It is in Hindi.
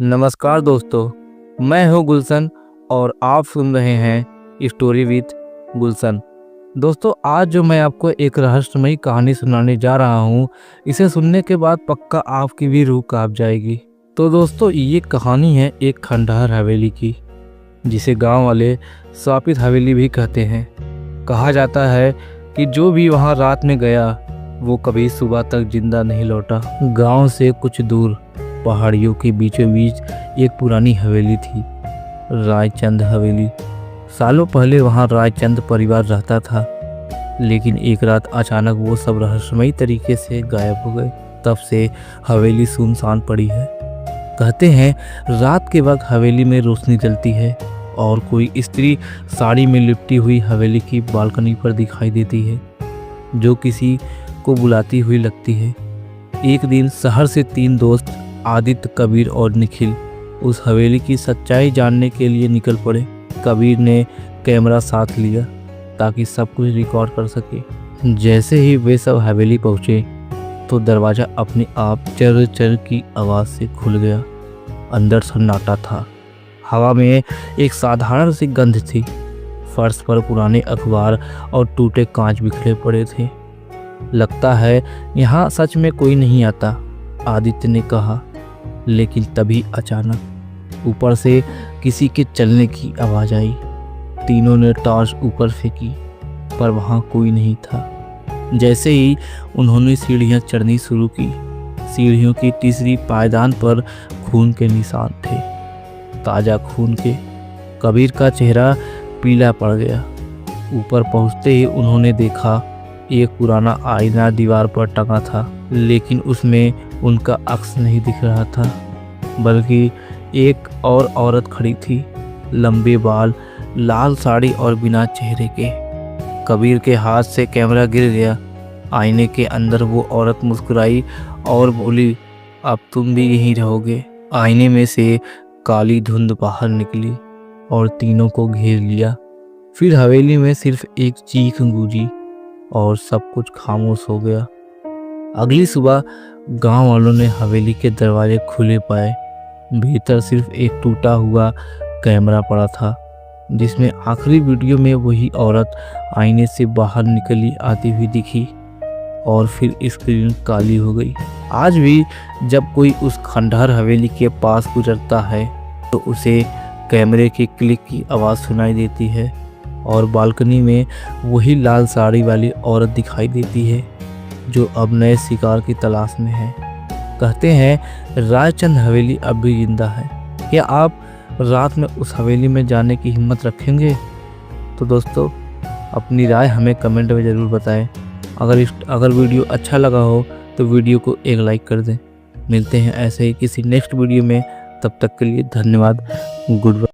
नमस्कार दोस्तों, मैं हूं गुलशन और आप सुन रहे हैं स्टोरी विद गुलशन। दोस्तों, आज जो मैं आपको एक रहस्यमयी कहानी सुनाने जा रहा हूं, इसे सुनने के बाद पक्का आपकी भी रूह कांप जाएगी। तो दोस्तों, ये कहानी है एक खंडहर हवेली की, जिसे गांव वाले श्रापित हवेली भी कहते हैं। कहा जाता है कि जो भी वहां रात में गया वो कभी सुबह तक जिंदा नहीं लौटा। गांव से कुछ दूर पहाड़ियों के बीचों बीच एक पुरानी हवेली थी, रायचंद हवेली। सालों पहले वहां रायचंद परिवार रहता था, लेकिन एक रात अचानक वो सब रहस्यमयी तरीके से गायब हो गए। तब से हवेली सुनसान पड़ी है। कहते हैं रात के वक्त हवेली में रोशनी जलती है और कोई स्त्री साड़ी में लिपटी हुई हवेली की बालकनी पर दिखाई देती है, जो किसी को बुलाती हुई लगती है। एक दिन शहर से 3 दोस्त आदित्य, कबीर और निखिल उस हवेली की सच्चाई जानने के लिए निकल पड़े। कबीर ने कैमरा साथ लिया ताकि सब कुछ रिकॉर्ड कर सके। जैसे ही वे सब हवेली पहुंचे तो दरवाज़ा अपने आप चर चर की आवाज़ से खुल गया। अंदर सन्नाटा था। हवा में एक साधारण सी गंध थी। फर्श पर पुराने अखबार और टूटे कांच बिखरे पड़े थे। लगता है यहाँ सच में कोई नहीं आता, आदित्य ने कहा। लेकिन तभी अचानक ऊपर से किसी के चलने की आवाज़ आई। तीनों ने टॉर्च ऊपर फेंकी, पर वहाँ कोई नहीं था। जैसे ही उन्होंने सीढ़ियाँ चढ़नी शुरू की, सीढ़ियों की तीसरी पायदान पर खून के निशान थे, ताज़ा खून के। कबीर का चेहरा पीला पड़ गया। ऊपर पहुँचते ही उन्होंने देखा एक पुराना आईना दीवार पर टंगा था, लेकिन उसमें उनका अक्स नहीं दिख रहा था, बल्कि एक और औरत खड़ी थी, लंबे बाल, लाल साड़ी और बिना चेहरे के। कबीर के हाथ से कैमरा गिर गया। आईने के अंदर वो औरत मुस्कुराई और बोली, अब तुम भी यहीं रहोगे। आईने में से काली धुंध बाहर निकली और तीनों को घेर लिया। फिर हवेली में सिर्फ एक चीख गूंजी और सब कुछ खामोश हो गया। अगली सुबह गांव वालों ने हवेली के दरवाजे खुले पाए। भीतर सिर्फ एक टूटा हुआ कैमरा पड़ा था, जिसमें आखिरी वीडियो में वही औरत आईने से बाहर निकली आती हुई दिखी और फिर स्क्रीन काली हो गई। आज भी जब कोई उस खंडहर हवेली के पास गुजरता है तो उसे कैमरे के क्लिक की आवाज़ सुनाई देती है और बालकनी में वही लाल साड़ी वाली औरत दिखाई देती है, जो अब नए शिकार की तलाश में है। कहते हैं रायचंद हवेली अब भी जिंदा है। क्या आप रात में उस हवेली में जाने की हिम्मत रखेंगे? तो दोस्तों, अपनी राय हमें कमेंट में ज़रूर बताएं। अगर वीडियो अच्छा लगा हो तो वीडियो को एक लाइक कर दें। मिलते हैं ऐसे ही किसी नेक्स्ट वीडियो में। तब तक के लिए धन्यवाद। Good bye.